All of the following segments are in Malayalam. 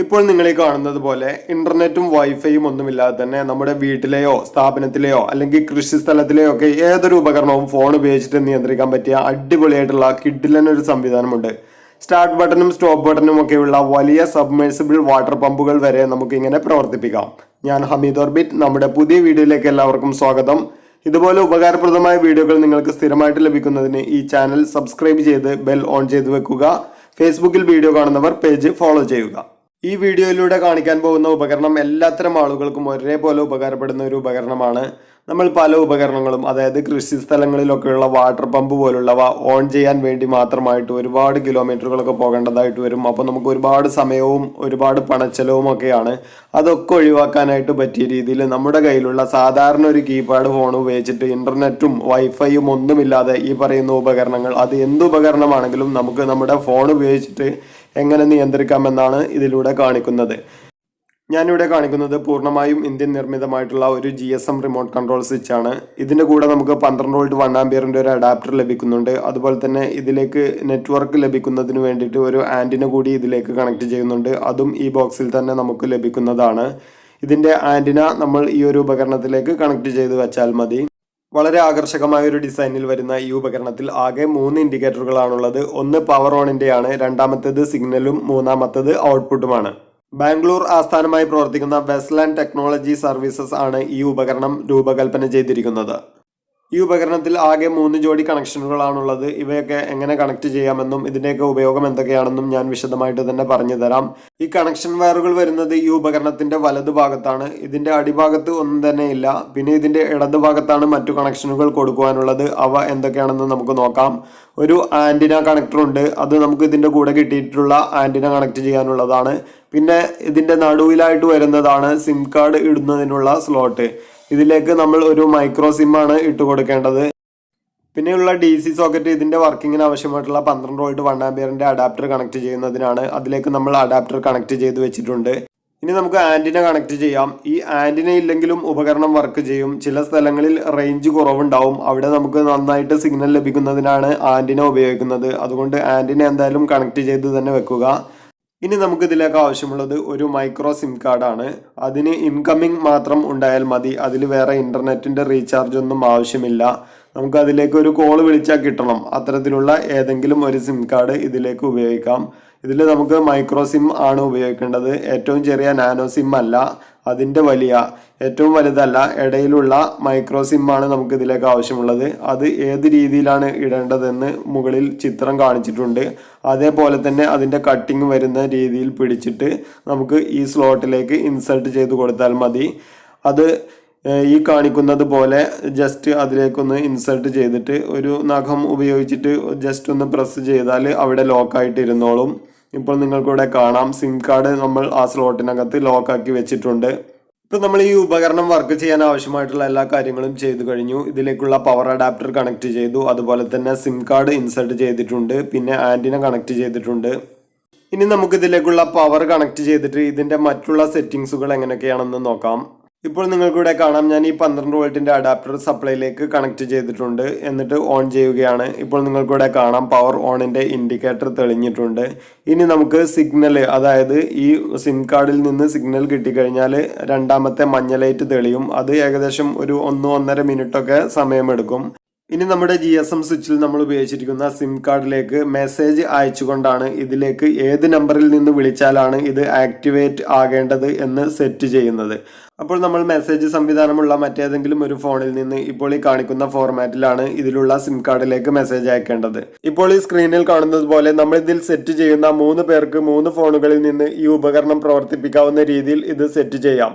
ഇപ്പോൾ നിങ്ങൾ ഈ കാണുന്നത് പോലെ ഇന്റർനെറ്റും വൈഫൈയും ഒന്നുമില്ലാതെ തന്നെ നമ്മുടെ വീട്ടിലെയോ സ്ഥാപനത്തിലെയോ അല്ലെങ്കിൽ കൃഷി സ്ഥലത്തിലെയോ ഒക്കെ ഏതൊരു ഉപകരണവും ഫോൺ ഉപയോഗിച്ചിട്ട് നിയന്ത്രിക്കാൻ പറ്റിയ അടിപൊളിയായിട്ടുള്ള കിഡിലൻ ഒരു സംവിധാനമുണ്ട്. സ്റ്റാർട്ട് ബട്ടണും സ്റ്റോപ്പ് ബട്ടണും ഒക്കെയുള്ള വലിയ സബ്മേഴ്സിബിൾ വാട്ടർ പമ്പുകൾ വരെ നമുക്ക് ഇങ്ങനെ പ്രവർത്തിപ്പിക്കാം. ഞാൻ ഹമീദ് ഓർബിറ്റ്. നമ്മുടെ പുതിയ വീഡിയോയിലേക്ക് എല്ലാവർക്കും സ്വാഗതം. ഇതുപോലെ ഉപകാരപ്രദമായ വീഡിയോകൾ നിങ്ങൾക്ക് സ്ഥിരമായിട്ട് ലഭിക്കുന്നതിന് ഈ ചാനൽ സബ്സ്ക്രൈബ് ചെയ്ത് ബെൽ ഓൺ ചെയ്ത് വെക്കുക. ഫേസ്ബുക്കിൽ വീഡിയോ കാണുന്നവർ പേജ് ഫോളോ ചെയ്യുക. ഈ വീഡിയോയിലൂടെ കാണിക്കാൻ പോകുന്ന ഉപകരണം എല്ലാത്തരം ആളുകൾക്കും ഒരേപോലെ ഉപകാരപ്പെടുന്ന ഒരു ഉപകരണമാണ്. നമ്മൾ പല ഉപകരണങ്ങളും, അതായത് കൃഷി സ്ഥലങ്ങളിലൊക്കെയുള്ള വാട്ടർ പമ്പ് പോലുള്ളവ ഓൺ ചെയ്യാൻ വേണ്ടി മാത്രമായിട്ട് ഒരുപാട് കിലോമീറ്ററുകളൊക്കെ പോകേണ്ടതായിട്ട് വരും. അപ്പോൾ നമുക്ക് ഒരുപാട് സമയവും ഒരുപാട് പണച്ചെലവും ഒക്കെയാണ്. അതൊക്കെ ഒഴിവാക്കാനായിട്ട് പറ്റിയ രീതിയിൽ നമ്മുടെ കയ്യിലുള്ള സാധാരണ ഒരു കീപാഡ് ഫോൺ ഉപയോഗിച്ചിട്ട് ഇന്റർനെറ്റും വൈഫൈയും ഒന്നുമില്ലാതെ ഈ പറയുന്ന ഉപകരണങ്ങൾ, അത് എന്ത് ഉപകരണമാണെങ്കിലും നമുക്ക് നമ്മുടെ ഫോൺ ഉപയോഗിച്ചിട്ട് എങ്ങനെ നിയന്ത്രിക്കാമെന്നാണ് ഇതിലൂടെ കാണിക്കുന്നത്. ഞാനിവിടെ കാണിക്കുന്നത് പൂർണ്ണമായും ഇന്ത്യൻ നിർമ്മിതമായിട്ടുള്ള ഒരു GSM റിമോട്ട് കൺട്രോൾ സ്വിച്ച് ആണ്. ഇതിൻ്റെ കൂടെ നമുക്ക് 12 വോൾട്ട് 1 ആംപിയറിൻ്റെ ഒരു അഡാപ്റ്റർ ലഭിക്കുന്നുണ്ട്. അതുപോലെ തന്നെ ഇതിലേക്ക് നെറ്റ്വർക്ക് ലഭിക്കുന്നതിന് വേണ്ടിയിട്ട് ഒരു ആൻറ്റിന കൂടി ഇതിലേക്ക് കണക്ട് ചെയ്യുന്നുണ്ട്. അതും ഈ ബോക്സിൽ തന്നെ നമുക്ക് ലഭിക്കുന്നതാണ്. ഇതിൻ്റെ ആൻറ്റിന നമ്മൾ ഈ ഒരു ഉപകരണത്തിലേക്ക് കണക്ട് ചെയ്ത് വെച്ചാൽ മതി. വളരെ ആകർഷകമായ ഒരു ഡിസൈനിൽ വരുന്ന ഈ ഉപകരണത്തിൽ ആകെ 3 ഇൻഡിക്കേറ്ററുകളാണുള്ളത്. ഒന്ന് പവർ ഓണിൻ്റെയാണ്, രണ്ടാമത്തേത് സിഗ്നലും, മൂന്നാമത്തേത് ഔട്ട്പുട്ടുമാണ്. ബാംഗ്ലൂർ ആസ്ഥാനമായി പ്രവർത്തിക്കുന്ന വെസ്ലാൻഡ് ടെക്നോളജി സർവീസസ് ആണ് ഈ ഉപകരണം രൂപകൽപ്പന ചെയ്തിരിക്കുന്നത്. ഈ ഉപകരണത്തിൽ ആകെ 3 ജോഡി കണക്ഷനുകളാണുള്ളത്. ഇവയൊക്കെ എങ്ങനെ കണക്ട് ചെയ്യാമെന്നും ഇതിൻ്റെയൊക്കെ ഉപയോഗം എന്തൊക്കെയാണെന്നും ഞാൻ വിശദമായിട്ട് തന്നെ പറഞ്ഞു തരാം. ഈ കണക്ഷൻ വയറുകൾ വരുന്നത് ഈ ഉപകരണത്തിന്റെ വലതു ഭാഗത്താണ്. ഇതിന്റെ അടിഭാഗത്ത് ഒന്നും തന്നെ ഇല്ല. പിന്നെ ഇതിന്റെ ഇടതു ഭാഗത്താണ് മറ്റു കണക്ഷനുകൾ കൊടുക്കുവാനുള്ളത്. അവ എന്തൊക്കെയാണെന്ന് നമുക്ക് നോക്കാം. ഒരു ആന്റിന കണക്ടർ ഉണ്ട്. അത് നമുക്ക് ഇതിന്റെ കൂടെ കിട്ടിയിട്ടുള്ള ആന്റിന കണക്ട് ചെയ്യാനുള്ളതാണ്. പിന്നെ ഇതിന്റെ നടുവിലായിട്ട് വരുന്നതാണ് സിം കാർഡ് ഇടുന്നതിനുള്ള സ്ലോട്ട്. ഇതിലേക്ക് നമ്മൾ ഒരു മൈക്രോ സിം ആണ് ഇട്ട് കൊടുക്കേണ്ടത്. പിന്നെയുള്ള DC സോക്കറ്റ് ഇതിന്റെ വർക്കിങ്ങിന് ആവശ്യമായിട്ടുള്ള 12 വോൾട്ട് 1 ആംപിയറിന്റെ അഡാപ്റ്റർ കണക്ട് ചെയ്യുന്നതിനാണ്. അതിലേക്ക് നമ്മൾ അഡാപ്റ്റർ കണക്ട് ചെയ്ത് വെച്ചിട്ടുണ്ട്. ഇനി നമുക്ക് ആന്റിന കണക്ട് ചെയ്യാം. ഈ ആന്റിന ഇല്ലെങ്കിലും ഉപകരണം വർക്ക് ചെയ്യും. ചില സ്ഥലങ്ങളിൽ റേഞ്ച് കുറവുണ്ടാവും. അവിടെ നമുക്ക് നന്നായിട്ട് സിഗ്നൽ ലഭിക്കുന്നതിനാണ് ആന്റിന ഉപയോഗിക്കുന്നത്. അതുകൊണ്ട് ആന്റിന എന്തായാലും കണക്ട് ചെയ്ത് തന്നെ വെക്കുക. ഇനി നമുക്ക് ഇതിലേക്ക് ആവശ്യമുള്ളത് ഒരു മൈക്രോ സിം കാർഡാണ്. അതിന് ഇൻകമ്മിങ് മാത്രം ഉണ്ടായാൽ മതി. അതിൽ വേറെ ഇന്റർനെറ്റിന്റെ റീചാർജ് ഒന്നും ആവശ്യമില്ല. നമുക്ക് അതിലേക്ക് ഒരു കോൾ വിളിച്ചാൽ കിട്ടണം. അത്തരത്തിലുള്ള ഏതെങ്കിലും ഒരു സിം കാർഡ് ഇതിലേക്ക് ഉപയോഗിക്കാം. ഇതിൽ നമുക്ക് മൈക്രോ സിം ആണ് ഉപയോഗിക്കേണ്ടത്. ഏറ്റവും ചെറിയ നാനോ സിം അല്ല, അതിൻ്റെ വലിയ, ഏറ്റവും വലുതല്ല, ഇടയിലുള്ള മൈക്രോ സിം ആണ് നമുക്ക് ഇതിലേക്ക് ആവശ്യമുള്ളത്. അത് ഏത് രീതിയിലാണ് ഇടേണ്ടതെന്ന് മുകളിൽ ചിത്രം കാണിച്ചിട്ടുണ്ട്. അതേപോലെ തന്നെ അതിൻ്റെ കട്ടിങ് വരുന്ന രീതിയിൽ പിടിച്ചിട്ട് നമുക്ക് ഈ സ്ലോട്ടിലേക്ക് ഇൻസേർട്ട് ചെയ്ത് കൊടുത്താൽ മതി. അത് ഈ കാണിക്കുന്നത് പോലെ ജസ്റ്റ് അതിലേക്കൊന്ന് ഇൻസേർട്ട് ചെയ്തിട്ട് ഒരു നഖം ഉപയോഗിച്ചിട്ട് ജസ്റ്റ് ഒന്ന് പ്രസ് ചെയ്താൽ അവിടെ ലോക്കായിട്ട് ഇരുന്നോളും. ഇപ്പോൾ നിങ്ങൾക്കിവിടെ കാണാം, സിം കാർഡ് നമ്മൾ ആ സ്ലോട്ടിനകത്ത് ലോക്കാക്കി വെച്ചിട്ടുണ്ട്. ഇപ്പം നമ്മൾ ഈ ഉപകരണം വർക്ക് ചെയ്യാൻ ആവശ്യമായിട്ടുള്ള എല്ലാ കാര്യങ്ങളും ചെയ്തു കഴിഞ്ഞു. ഇതിലേക്കുള്ള പവർ അഡാപ്റ്റർ കണക്ട് ചെയ്തു. അതുപോലെ തന്നെ സിം കാർഡ് ഇൻസേർട്ട് ചെയ്തിട്ടുണ്ട്. പിന്നെ ആൻറ്റിന കണക്ട് ചെയ്തിട്ടുണ്ട്. ഇനി നമുക്ക് ഇതിലേക്കുള്ള പവർ കണക്ട് ചെയ്തിട്ട് ഇതിൻ്റെ മറ്റുള്ള സെറ്റിങ്സുകൾ എങ്ങനെയൊക്കെയാണെന്ന് നോക്കാം. ഇപ്പോൾ നിങ്ങൾക്കിവിടെ കാണാം, ഞാൻ ഈ 12 വോൾട്ടിൻ്റെ അഡാപ്റ്റർ സപ്ലൈയിലേക്ക് കണക്ട് ചെയ്തിട്ടുണ്ട്. എന്നിട്ട് ഓൺ ചെയ്യുകയാണ്. ഇപ്പോൾ നിങ്ങൾക്കിവിടെ കാണാം പവർ ഓണിൻ്റെ ഇൻഡിക്കേറ്റർ തെളിഞ്ഞിട്ടുണ്ട്. ഇനി നമുക്ക് സിഗ്നൽ, അതായത് ഈ സിം കാർഡിൽ നിന്ന് സിഗ്നൽ കിട്ടിക്കഴിഞ്ഞാൽ രണ്ടാമത്തെ മഞ്ഞ ലൈറ്റ് തെളിയും. അത് ഏകദേശം ഒരു 1-1.5 മിനിറ്റൊക്കെ സമയമെടുക്കും. ഇനി നമ്മുടെ GSM സ്വിച്ചിൽ നമ്മൾ ഉപയോഗിച്ചിരിക്കുന്ന സിം കാർഡിലേക്ക് മെസ്സേജ് അയച്ചുകൊണ്ടാണ് ഇതിലേക്ക് ഏത് നമ്പറിൽ നിന്ന് വിളിച്ചാലാണ് ഇത് ആക്ടിവേറ്റ് ആകേണ്ടത് എന്ന് സെറ്റ് ചെയ്യുന്നത്. അപ്പോൾ നമ്മൾ മെസ്സേജ് സംവിധാനമുള്ള മറ്റേതെങ്കിലും ഒരു ഫോണിൽ നിന്ന് ഇപ്പോൾ ഈ കാണിക്കുന്ന ഫോർമാറ്റിലാണ് ഇതിലുള്ള സിം കാർഡിലേക്ക് മെസ്സേജ് അയക്കേണ്ടത്. ഇപ്പോൾ ഈ സ്ക്രീനിൽ കാണുന്നത് പോലെ നമ്മൾ ഇതിൽ സെറ്റ് ചെയ്യുന്ന 3 പേർക്ക് 3 ഫോണുകളിൽ നിന്ന് ഈ ഉപകരണം പ്രവർത്തിപ്പിക്കാവുന്ന രീതിയിൽ ഇത് സെറ്റ് ചെയ്യാം.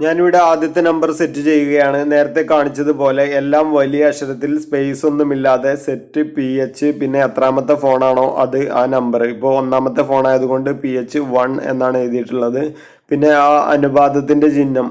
ഞാനിവിടെ ആദ്യത്തെ നമ്പർ സെറ്റ് ചെയ്യുകയാണ്. നേരത്തെ കാണിച്ചതുപോലെ എല്ലാം വലിയ അക്ഷരത്തിൽ സ്പേസ് ഒന്നുമില്ലാതെ സെറ്റ് PH, പിന്നെ എത്രാമത്തെ ഫോണാണോ അത് ആ നമ്പർ. ഇപ്പോൾ 1ാമത്തെ ഫോൺ ആയതുകൊണ്ട് PH 1 എന്നാണ് എഴുതിയിട്ടുള്ളത്. പിന്നെ ആ അനുപാതത്തിൻ്റെ ചിഹ്നം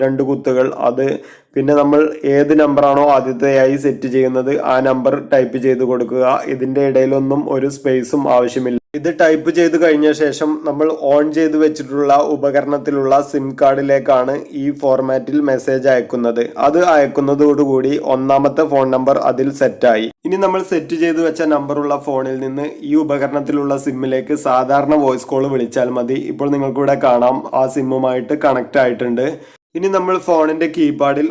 2 കുത്തുകൾ, അത് പിന്നെ നമ്മൾ ഏത് നമ്പറാണോ ആദ്യത്തെയായി സെറ്റ് ചെയ്യുന്നത് ആ നമ്പർ ടൈപ്പ് ചെയ്ത് കൊടുക്കുക. ഇതിൻ്റെ ഇടയിലൊന്നും ഒരു സ്പേസും ആവശ്യമില്ല. ഇത് ടൈപ്പ് ചെയ്ത് കഴിഞ്ഞ ശേഷം നമ്മൾ ഓൺ ചെയ്ത് വെച്ചിട്ടുള്ള ഉപകരണത്തിലുള്ള സിം കാർഡിലേക്കാണ് ഈ ഫോർമാറ്റിൽ മെസ്സേജ് അയക്കുന്നത്. അത് അയക്കുന്നതോടുകൂടി 1ാമത്തെ ഫോൺ നമ്പർ അതിൽ സെറ്റായി. ഇനി നമ്മൾ സെറ്റ് ചെയ്ത് വെച്ച നമ്പറുള്ള ഫോണിൽ നിന്ന് ഈ ഉപകരണത്തിലുള്ള സിമ്മിലേക്ക് സാധാരണ വോയിസ് കോൾ വിളിച്ചാൽ മതി. ഇപ്പോൾ നിങ്ങൾക്കിവിടെ കാണാം ആ സിമ്മുമായിട്ട് കണക്റ്റ് ആയിട്ടുണ്ട്. ഇനി നമ്മൾ ഫോണിന്റെ കീപാഡിൽ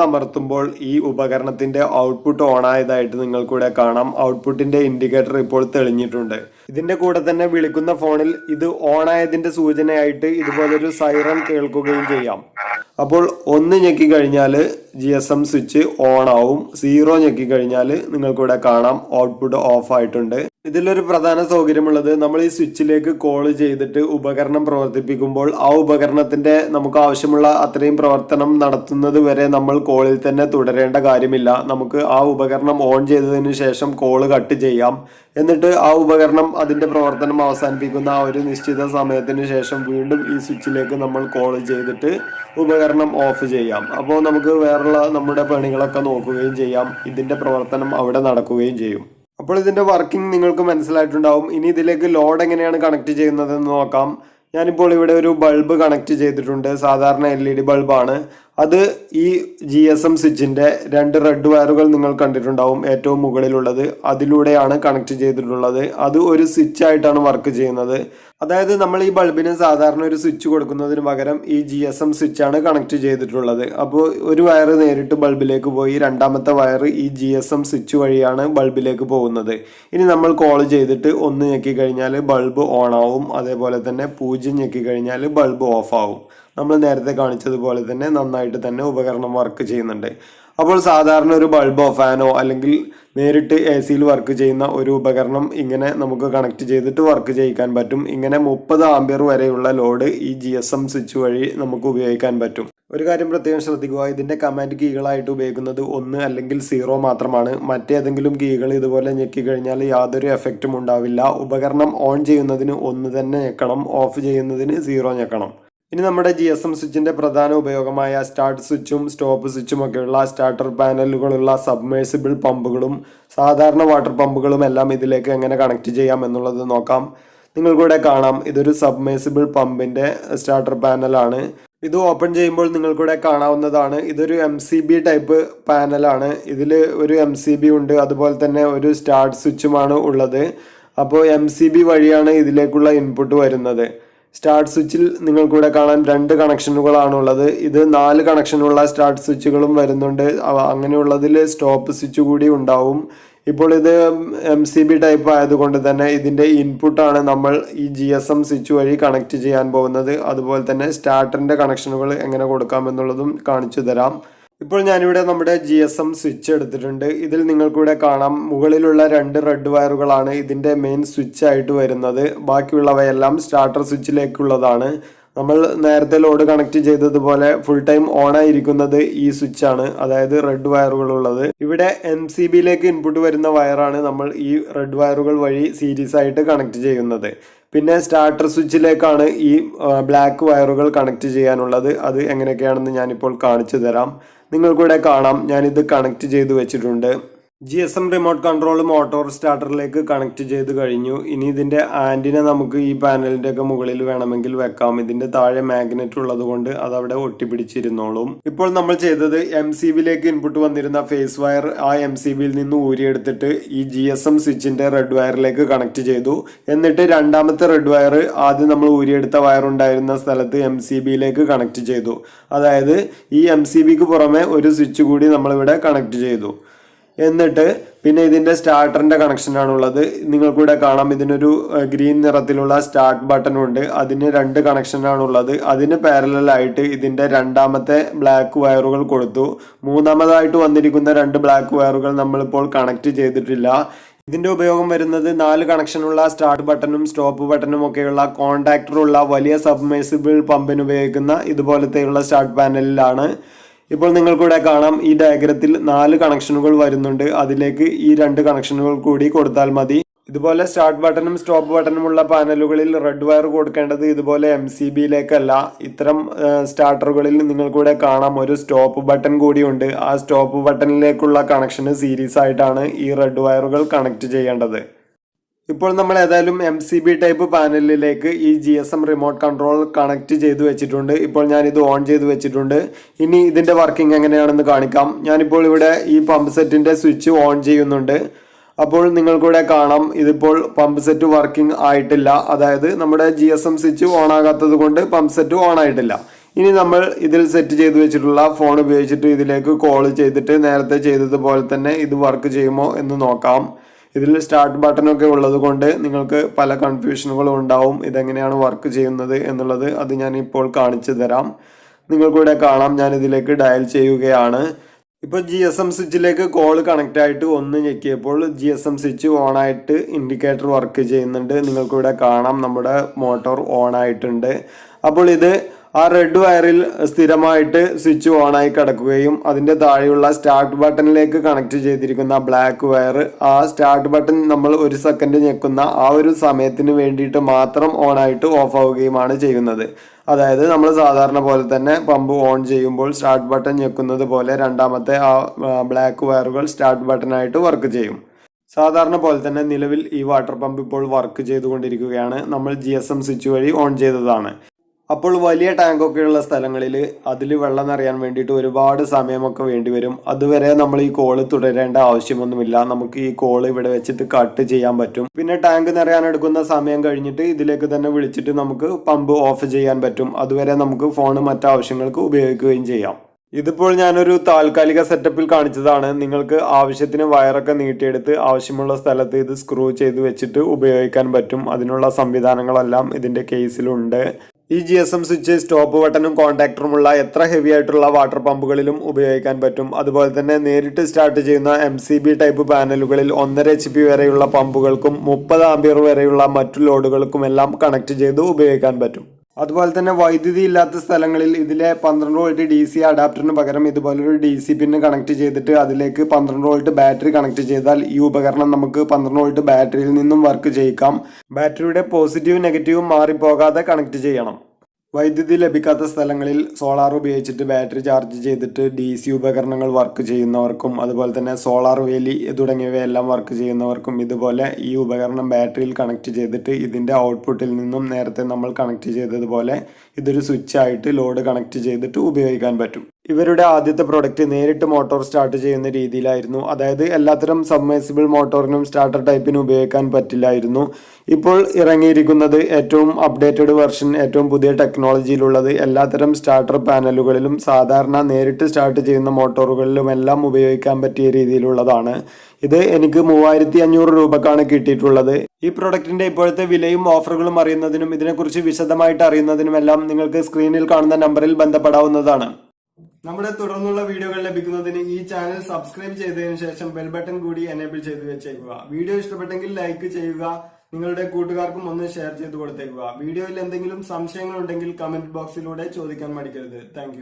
അമർത്തുമ്പോൾ ഈ ഉപകരണത്തിന്റെ ഔട്ട്പുട്ട് ഓൺ ആയതായിട്ട് നിങ്ങൾക്കിവിടെ കാണാം. ഔട്ട്പുട്ടിന്റെ ഇൻഡിക്കേറ്റർ ഇപ്പോൾ തെളിഞ്ഞിട്ടുണ്ട്. ഇതിന്റെ കൂടെ തന്നെ വിളിക്കുന്ന ഫോണിൽ ഇത് ഓൺ ആയതിന്റെ സൂചനയായിട്ട് ഇതുപോലൊരു സൈറൺ കേൾക്കുകയും ചെയ്യാം. അപ്പോൾ 1 ഞെക്കി കഴിഞ്ഞാൽ GSM സ്വിച്ച് ഓൺ ആവും. 0 ഞെക്കി കഴിഞ്ഞാൽ നിങ്ങൾക്കിവിടെ കാണാം ഔട്ട്പുട്ട് ഓഫ് ആയിട്ടുണ്ട്. ഇതിലൊരു പ്രധാന സൗകര്യമുള്ളത് നമ്മൾ ഈ സ്വിച്ചിലേക്ക് കോൾ ചെയ്തിട്ട് ഉപകരണം പ്രവർത്തിപ്പിക്കുമ്പോൾ ആ ഉപകരണത്തിന്റെ നമുക്ക് ആവശ്യമുള്ള അത്രയും പ്രവർത്തനം നടത്തുന്നത് വരെ നമ്മൾ കോളിൽ തന്നെ തുടരേണ്ട കാര്യമില്ല. നമുക്ക് ആ ഉപകരണം ഓൺ ചെയ്തതിന് ശേഷം കോള് കട്ട് ചെയ്യാം. എന്നിട്ട് ആ ഉപകരണം അതിന്റെ പ്രവർത്തനം അവസാനിപ്പിക്കുന്ന ആ ഒരു നിശ്ചിത സമയത്തിന് ശേഷം വീണ്ടും ഈ സ്വിച്ചിലേക്ക് നമ്മൾ കോൾ ചെയ്തിട്ട് ഉപകരണം ഓഫ് ചെയ്യാം. അപ്പോൾ നമുക്ക് വേറുള്ള നമ്മുടെ പണികളൊക്കെ നോക്കുകയും ചെയ്യാം. ഇതിന്റെ പ്രവർത്തനം അവിടെ നടക്കുകയും ചെയ്യും. അപ്പോൾ ഇതിന്റെ വർക്കിംഗ് നിങ്ങൾക്ക് മനസ്സിലായിട്ടുണ്ടാവും. ഇനി ഇതിലേക്ക് ലോഡ് എങ്ങനെയാണ് കണക്ട് ചെയ്യുന്നതെന്ന് നോക്കാം. ഞാനിപ്പോൾ ഇവിടെ ഒരു ബൾബ് കണക്ട് ചെയ്തിട്ടുണ്ട്. സാധാരണ LED ബൾബാണ്. അത് ഈ GSM സ്വിച്ചിന്റെ 2 റെഡ് വയറുകൾ നിങ്ങൾ കണ്ടിട്ടുണ്ടാവും. ഏറ്റവും മുകളിലുള്ളത് അതിലൂടെയാണ് കണക്ട് ചെയ്തിട്ടുള്ളത്. അത് ഒരു സ്വിച്ച് ആയിട്ടാണ് വർക്ക് ചെയ്യുന്നത്. അതായത് നമ്മൾ ഈ ബൾബിന് സാധാരണ ഒരു സ്വിച്ച് കൊടുക്കുന്നതിന് പകരം ഈ GSM സ്വിച്ചാണ് കണക്ട് ചെയ്തിട്ടുള്ളത്. അപ്പോൾ ഒരു വയർ നേരിട്ട് ബൾബിലേക്ക് പോയി രണ്ടാമത്തെ വയർ ഈ GSM സ്വിച്ച് വഴിയാണ് ബൾബിലേക്ക് പോകുന്നത്. ഇനി നമ്മൾ കോൾ ചെയ്തിട്ട് 1 ഞെക്കി കഴിഞ്ഞാൽ ബൾബ് ഓൺ ആവും. അതേപോലെ തന്നെ 0 ഞെക്കി കഴിഞ്ഞാൽ ബൾബ് ഓഫ് ആവും. നമ്മൾ നേരത്തെ കാണിച്ചതുപോലെ തന്നെ നന്നായിട്ട് തന്നെ ഉപകരണം വർക്ക് ചെയ്യുന്നുണ്ട്. അപ്പോൾ സാധാരണ ഒരു ബൾബോ ഫാനോ അല്ലെങ്കിൽ നേരിട്ട് AC വർക്ക് ചെയ്യുന്ന ഒരു ഉപകരണം ഇങ്ങനെ നമുക്ക് കണക്ട് ചെയ്തിട്ട് വർക്ക് ചെയ്യിക്കാൻ പറ്റും. ഇങ്ങനെ 30 ആംപിയർ വരെയുള്ള ലോഡ് ഈ GSM സ്വിച്ച് വഴി നമുക്ക് ഉപയോഗിക്കാൻ പറ്റും. ഒരു കാര്യം പ്രത്യേകം ശ്രദ്ധിക്കുക, ഇതിന്റെ കമാൻഡ് കീകളായിട്ട് ഉപയോഗിക്കുന്നത് 1 അല്ലെങ്കിൽ 0 മാത്രമാണ്. മറ്റേതെങ്കിലും കീകൾ ഇതുപോലെ ഞെക്കി കഴിഞ്ഞാൽ യാതൊരു എഫക്റ്റും ഉണ്ടാവില്ല. ഉപകരണം ഓൺ ചെയ്യുന്നതിന് 1 തന്നെ ഞെക്കണം, ഓഫ് ചെയ്യുന്നതിന് 0 ഞെക്കണം. ഇനി നമ്മുടെ GSM സ്വിച്ചിന്റെ പ്രധാന ഉപയോഗമായ സ്റ്റാർട്ട് സ്വിച്ചും സ്റ്റോപ്പ് സ്വിച്ചും ഒക്കെയുള്ള സ്റ്റാർട്ടർ പാനലുകളുള്ള സബ്മേഴ്സിബിൾ പമ്പുകളും സാധാരണ വാട്ടർ പമ്പുകളും എല്ലാം ഇതിലേക്ക് എങ്ങനെ കണക്ട് ചെയ്യാം എന്നുള്ളത് നോക്കാം. നിങ്ങൾക്കിവിടെ കാണാം ഇതൊരു സബ്മേഴ്സിബിൾ പമ്പിന്റെ സ്റ്റാർട്ടർ പാനലാണ്. ഇത് ഓപ്പൺ ചെയ്യുമ്പോൾ നിങ്ങൾക്കിവിടെ കാണാവുന്നതാണ്. ഇതൊരു MCB ടൈപ്പ് പാനലാണ്. ഇതിൽ ഒരു MCB ഉണ്ട്, അതുപോലെ തന്നെ ഒരു സ്റ്റാർട്ട് സ്വിച്ചുമാണ് ഉള്ളത്. അപ്പോൾ MCB വഴിയാണ് ഇതിലേക്കുള്ള ഇൻപുട്ട് വരുന്നത്. സ്റ്റാർട്ട് സ്വിച്ചിൽ നിങ്ങൾക്കിവിടെ കാണാൻ 2 കണക്ഷനുകളാണുള്ളത്. ഇത് 4 കണക്ഷനുള്ള സ്റ്റാർട്ട് സ്വിച്ചുകളും വരുന്നുണ്ട്. അങ്ങനെയുള്ളതിൽ സ്റ്റോപ്പ് സ്വിച്ച് കൂടി ഉണ്ടാവും. ഇപ്പോൾ ഇത് MCB ടൈപ്പ് ആയതുകൊണ്ട് തന്നെ ഇതിൻ്റെ ഇൻപുട്ടാണ് നമ്മൾ ഈ GSM സ്വിച്ച് വഴി കണക്ട് ചെയ്യാൻ പോകുന്നത്. അതുപോലെ തന്നെ സ്റ്റാർട്ടറിൻ്റെ കണക്ഷനുകൾ എങ്ങനെ കൊടുക്കാം എന്നുള്ളതും കാണിച്ചു തരാം. ഇപ്പോൾ ഞാനിവിടെ നമ്മുടെ GSM സ്വിച്ച് എടുത്തിട്ടുണ്ട്. ഇതിൽ നിങ്ങൾക്കിവിടെ കാണാം മുകളിലുള്ള 2 റെഡ് വയറുകളാണ് ഇതിൻ്റെ മെയിൻ സ്വിച്ച് ആയിട്ട് വരുന്നത്. ബാക്കിയുള്ളവയെല്ലാം സ്റ്റാർട്ടർ സ്വിച്ചിലേക്കുള്ളതാണ്. നമ്മൾ നേരത്തെ ലോഡ് കണക്ട് ചെയ്തതുപോലെ ഫുൾ ടൈം ഓൺ ആയിരിക്കുന്നത് ഈ സ്വിച്ചാണ്, അതായത് റെഡ് വയറുകളുള്ളത്. ഇവിടെ MCBയിലേക്ക് ഇൻപുട്ട് വരുന്ന വയറാണ് നമ്മൾ ഈ റെഡ് വയറുകൾ വഴി സീരീസ് ആയിട്ട് കണക്ട് ചെയ്യുന്നത്. പിന്നെ സ്റ്റാർട്ടർ സ്വിച്ചിലേക്കാണ് ഈ ബ്ലാക്ക് വയറുകൾ കണക്ട് ചെയ്യാനുള്ളത്. അത് എങ്ങനെയൊക്കെയാണെന്ന് ഞാനിപ്പോൾ കാണിച്ചു തരാം. നിങ്ങൾക്കിവിടെ കാണാം ഞാനിത് കണക്ട് ചെയ്ത് വെച്ചിട്ടുണ്ട്. GSM റിമോട്ട് കൺട്രോൾ മോട്ടോർ സ്റ്റാർട്ടറിലേക്ക് കണക്ട് ചെയ്ത് കഴിഞ്ഞു. ഇനി ഇതിൻ്റെ ആൻറ്റിന നമുക്ക് ഈ പാനലിൻ്റെ ഒക്കെ മുകളിൽ വേണമെങ്കിൽ വെക്കാം. ഇതിൻ്റെ താഴെ മാഗ്നറ്റ് ഉള്ളത് കൊണ്ട് അതവിടെ ഒട്ടിപ്പിടിച്ചിരുന്നോളും. ഇപ്പോൾ നമ്മൾ ചെയ്തത് MCBയിലേക്ക് ഇൻപുട്ട് വന്നിരുന്ന ഫേസ് വയർ ആ MCBയിൽ നിന്ന് ഊരിയെടുത്തിട്ട് ഈ GSM സ്വിച്ചിൻ്റെ റെഡ് വയറിലേക്ക് കണക്ട് ചെയ്തു. എന്നിട്ട് രണ്ടാമത്തെ റെഡ് വയർ ആദ്യം നമ്മൾ ഊരിയെടുത്ത വയർ ഉണ്ടായിരുന്ന സ്ഥലത്ത് MCBയിലേക്ക് കണക്ട് ചെയ്തു. അതായത് ഈ MCBക്ക് പുറമെ ഒരു സ്വിച്ച് കൂടി നമ്മളിവിടെ കണക്ട് ചെയ്തു. എന്നിട്ട് പിന്നെ ഇതിൻ്റെ സ്റ്റാർട്ടറിൻ്റെ കണക്ഷനാണുള്ളത്. നിങ്ങൾക്കിവിടെ കാണാം ഇതിനൊരു ഗ്രീൻ നിറത്തിലുള്ള സ്റ്റാർട്ട് ബട്ടൺ ഉണ്ട്. അതിന് 2 കണക്ഷനാണുള്ളത്. അതിന് പാരലലായിട്ട് ഇതിൻ്റെ രണ്ടാമത്തെ ബ്ലാക്ക് വയറുകൾ കൊടുത്തു. മൂന്നാമതായിട്ട് വന്നിരിക്കുന്ന 2 ബ്ലാക്ക് വയറുകൾ നമ്മളിപ്പോൾ കണക്ട് ചെയ്തിട്ടില്ല. ഇതിൻ്റെ ഉപയോഗം വരുന്നത് 4 കണക്ഷനുള്ള സ്റ്റാർട്ട് ബട്ടണും സ്റ്റോപ്പ് ബട്ടണും ഒക്കെയുള്ള കോണ്ടാക്ടറുള്ള വലിയ സബ്മേഴ്സിബിൾ പമ്പിന് ഉപയോഗിക്കുന്ന ഇതുപോലത്തെയുള്ള സ്റ്റാർട്ട് പാനലിലാണ്. ഇപ്പോൾ നിങ്ങൾക്കിവിടെ കാണാം ഈ ഡയഗ്രത്തിൽ 4 കണക്ഷനുകൾ വരുന്നുണ്ട്. അതിലേക്ക് ഈ 2 കണക്ഷനുകൾ കൂടി കൊടുത്താൽ മതി. ഇതുപോലെ സ്റ്റാർട്ട് ബട്ടണും സ്റ്റോപ്പ് ബട്ടണുമുള്ള പാനലുകളിൽ റെഡ് വയർ കൊടുക്കേണ്ടത് ഇതുപോലെ MCBയിലേക്കല്ല. ഇത്തരം സ്റ്റാർട്ടറുകളിൽ നിങ്ങൾക്കിവിടെ കാണാം ഒരു സ്റ്റോപ്പ് ബട്ടൺ കൂടിയുണ്ട്. ആ സ്റ്റോപ്പ് ബട്ടണിലേക്കുള്ള കണക്ഷന് സീരീസ് ആയിട്ടാണ് ഈ റെഡ് വയറുകൾ കണക്ട് ചെയ്യേണ്ടത്. ഇപ്പോൾ നമ്മൾ ഏതായാലും MCB ടൈപ്പ് പാനലിലേക്ക് ഈ GSM റിമോട്ട് കൺട്രോൾ കണക്ട് ചെയ്ത് വെച്ചിട്ടുണ്ട്. ഇപ്പോൾ ഞാനിത് ഓൺ ചെയ്ത് വെച്ചിട്ടുണ്ട്. ഇനി ഇതിൻ്റെ വർക്കിംഗ് എങ്ങനെയാണെന്ന് കാണിക്കാം. ഞാനിപ്പോൾ ഇവിടെ ഈ പമ്പ് സെറ്റിൻ്റെ സ്വിച്ച് ഓൺ ചെയ്യുന്നുണ്ട്. അപ്പോൾ നിങ്ങൾക്കൂടെ കാണാം ഇതിപ്പോൾ പമ്പ് സെറ്റ് വർക്കിംഗ് ആയിട്ടില്ല. അതായത് നമ്മുടെ GSM സ്വിച്ച് ഓൺ ആകാത്തത് കൊണ്ട് പമ്പ് സെറ്റ് ഓൺ ആയിട്ടില്ല. ഇനി നമ്മൾ ഇതിൽ സെറ്റ് ചെയ്ത് വെച്ചിട്ടുള്ള ഫോൺ ഉപയോഗിച്ചിട്ട് ഇതിലേക്ക് കോൾ ചെയ്തിട്ട് നേരത്തെ ചെയ്തതുപോലെ തന്നെ ഇത് വർക്ക് ചെയ്യുമോ എന്ന് നോക്കാം. ഇതിൽ സ്റ്റാർട്ട് ബട്ടണൊക്കെ ഉള്ളത് കൊണ്ട് നിങ്ങൾക്ക് പല കൺഫ്യൂഷനുകളും ഉണ്ടാവും. ഇതെങ്ങനെയാണ് വർക്ക് ചെയ്യുന്നത് എന്നുള്ളത് അത് ഞാൻ ഇപ്പോൾ കാണിച്ചു തരാം. നിങ്ങൾക്കൂടെ കാണാം, ഞാൻ ഇതിലേക്ക് ഡയൽ ചെയ്യുകയാണ്. ഇപ്പോൾ GSM സ്വിച്ചിലേക്ക് കോൾ കണക്റ്റ് ആയിട്ട് ഒന്ന് ഞെക്കിയപ്പോൾ GSM സ്വിച്ച് ഓൺ ആയിട്ട് ഇൻഡിക്കേറ്റർ വർക്ക് ചെയ്യുന്നുണ്ട്. നിങ്ങൾക്കിവിടെ കാണാം നമ്മുടെ മോട്ടോർ ഓൺ ആയിട്ടുണ്ട്. അപ്പോൾ ഇത് ആ റെഡ് വയറിൽ സ്ഥിരമായിട്ട് സ്വിച്ച് ഓൺ ആയി കിടക്കുകയും അതിൻ്റെ താഴെയുള്ള സ്റ്റാർട്ട് ബട്ടണിലേക്ക് കണക്ട് ചെയ്തിരിക്കുന്ന ബ്ലാക്ക് വയർ ആ സ്റ്റാർട്ട് ബട്ടൺ നമ്മൾ ഒരു സെക്കൻഡ് ഞെക്കുന്ന ആ ഒരു സമയത്തിന് വേണ്ടിയിട്ട് മാത്രം ഓൺ ആയിട്ട് ഓഫ് ആവുകയുമാണ് ചെയ്യുന്നത്. അതായത് നമ്മൾ സാധാരണ പോലെ തന്നെ പമ്പ് ഓൺ ചെയ്യുമ്പോൾ സ്റ്റാർട്ട് ബട്ടൺ ഞെക്കുന്നത് പോലെ രണ്ടാമത്തെ ആ ബ്ലാക്ക് വയറുകൾ സ്റ്റാർട്ട് ബട്ടണായിട്ട് വർക്ക് ചെയ്യും. സാധാരണ പോലെ തന്നെ നിലവിൽ ഈ വാട്ടർ പമ്പ് ഇപ്പോൾ വർക്ക് ചെയ്തുകൊണ്ടിരിക്കുകയാണ്. നമ്മൾ GSM സ്വിച്ച് വഴി ഓൺ ചെയ്തതാണ്. അപ്പോൾ വലിയ ടാങ്കൊക്കെയുള്ള സ്ഥലങ്ങളിൽ അതിൽ വെള്ളം നിറയാൻ വേണ്ടിയിട്ട് ഒരുപാട് സമയമൊക്കെ വേണ്ടി വരും. അതുവരെ നമ്മൾ ഈ കോള് തുടരേണ്ട ആവശ്യമൊന്നുമില്ല. നമുക്ക് ഈ കോള് ഇവിടെ വെച്ചിട്ട് കട്ട് ചെയ്യാൻ പറ്റും. പിന്നെ ടാങ്ക് നിറയാൻ എടുക്കുന്ന സമയം കഴിഞ്ഞിട്ട് ഇതിലേക്ക് തന്നെ വിളിച്ചിട്ട് നമുക്ക് പമ്പ് ഓഫ് ചെയ്യാൻ പറ്റും. അതുവരെ നമുക്ക് ഫോൺ മറ്റാവശ്യങ്ങൾക്ക് ഉപയോഗിക്കുകയും ചെയ്യാം. ഇതിപ്പോൾ ഞാനൊരു താൽക്കാലിക സെറ്റപ്പിൽ കാണിച്ചതാണ്. നിങ്ങൾക്ക് ആവശ്യത്തിന് വയറൊക്കെ നീട്ടിയെടുത്ത് ആവശ്യമുള്ള സ്ഥലത്ത് ഇത് സ്ക്രൂ ചെയ്ത് വെച്ചിട്ട് ഉപയോഗിക്കാൻ പറ്റും. അതിനുള്ള സംവിധാനങ്ങളെല്ലാം ഇതിൻ്റെ കേസിലുണ്ട്. ഈ GSM സ്വിച്ച് സ്റ്റോപ്പ് ബട്ടണും കോൺടാക്ടറുമുള്ള എത്ര ഹെവി ആയിട്ടുള്ള വാട്ടർ പമ്പുകളിലും ഉപയോഗിക്കാൻ പറ്റും. അതുപോലെ തന്നെ നേരിട്ട് സ്റ്റാർട്ട് ചെയ്യുന്ന MCB ടൈപ്പ് പാനലുകളിൽ 1.5 HP വരെയുള്ള പമ്പുകൾക്കും 30 ആംപിയർ വരെയുള്ള മറ്റു ലോഡുകൾക്കും എല്ലാം കണക്ട് ചെയ്ത് ഉപയോഗിക്കാൻ പറ്റും. അതുപോലെ തന്നെ വൈദ്യുതി ഇല്ലാത്ത സ്ഥലങ്ങളിൽ ഇതിലെ 12 വോൾട്ട് DC അഡാപ്റ്ററിന് പകരം ഇതുപോലൊരു DC പിന്ന് കണക്ട് ചെയ്തിട്ട് അതിലേക്ക് 12 വോൾട്ട് ബാറ്ററി കണക്ട് ചെയ്താൽ ഈ ഉപകരണം നമുക്ക് 12 വോൾട്ട് ബാറ്ററിയിൽ നിന്നും വർക്ക് ചെയ്യിക്കാം. ബാറ്ററിയുടെ പോസിറ്റീവ് നെഗറ്റീവ് മാറിപ്പോകാതെ കണക്ട് ചെയ്യണം. വൈദ്യുതി ലഭിക്കാത്ത സ്ഥലങ്ങളിൽ സോളാർ ഉപയോഗിച്ചിട്ട് ബാറ്ററി ചാർജ് ചെയ്തിട്ട് DC ഉപകരണങ്ങൾ വർക്ക് ചെയ്യുന്നവർക്കും അതുപോലെ തന്നെ സോളാർ വേലി തുടങ്ങിയവയെല്ലാം വർക്ക് ചെയ്യുന്നവർക്കും ഇതുപോലെ ഈ ഉപകരണം ബാറ്ററിയിൽ കണക്ട് ചെയ്തിട്ട് ഇതിൻ്റെ ഔട്ട്പുട്ടിൽ നിന്നും നേരത്തെ നമ്മൾ കണക്ട് ചെയ്തതുപോലെ ഇതൊരു സ്വിച്ച് ആയിട്ട് ലോഡ് കണക്ട് ചെയ്തിട്ട് ഉപയോഗിക്കാൻ പറ്റും. ഇവരുടെ ആദ്യത്തെ പ്രൊഡക്റ്റ് നേരിട്ട് മോട്ടോർ സ്റ്റാർട്ട് ചെയ്യുന്ന രീതിയിലായിരുന്നു. അതായത് എല്ലാത്തരം സബ്മേഴ്സിബിൾ മോട്ടോറിനും സ്റ്റാർട്ടർ ടൈപ്പിനും ഉപയോഗിക്കാൻ പറ്റില്ലായിരുന്നു. ഇപ്പോൾ ഇറങ്ങിയിരിക്കുന്നത് ഏറ്റവും അപ്ഡേറ്റഡ് വെർഷൻ, ഏറ്റവും പുതിയ ടെക്നോളജിയിലുള്ളത് എല്ലാത്തരം സ്റ്റാർട്ടർ പാനലുകളിലും സാധാരണ നേരിട്ട് സ്റ്റാർട്ട് ചെയ്യുന്ന മോട്ടോറുകളിലുമെല്ലാം ഉപയോഗിക്കാൻ പറ്റിയ രീതിയിലുള്ളതാണ്. ഇത് എനിക്ക് 3500 രൂപക്കാണ് കിട്ടിയിട്ടുള്ളത്. ഈ പ്രൊഡക്റ്റിന്റെ ഇപ്പോഴത്തെ വിലയും ഓഫറുകളും അറിയുന്നതിനും ഇതിനെക്കുറിച്ച് വിശദമായിട്ട് അറിയുന്നതിനുമെല്ലാം നിങ്ങൾക്ക് സ്ക്രീനിൽ കാണുന്ന നമ്പറിൽ ബന്ധപ്പെടാവുന്നതാണ്. നമ്മുടെ തുടർന്നുള്ള വീഡിയോകൾ ലഭിക്കുന്നതിന് ഈ ചാനൽ സബ്സ്ക്രൈബ് ചെയ്തതിനു ശേഷം ബെൽ ബട്ടൺ കൂടി എനേബിൾ ചെയ്ത് വെച്ചേക്കുക. വീഡിയോ ഇഷ്ടപ്പെട്ടെങ്കിൽ ലൈക്ക് ചെയ്യുക. നിങ്ങളുടെ കൂട്ടുകാർക്കും ഒന്ന് ഷെയർ ചെയ്ത് കൊടുത്തേക്കുക. വീഡിയോയിൽ എന്തെങ്കിലും സംശയങ്ങൾ ഉണ്ടെങ്കിൽ കമന്റ് ബോക്സിലൂടെ ചോദിക്കാൻ മടിക്കരുത്. താങ്ക്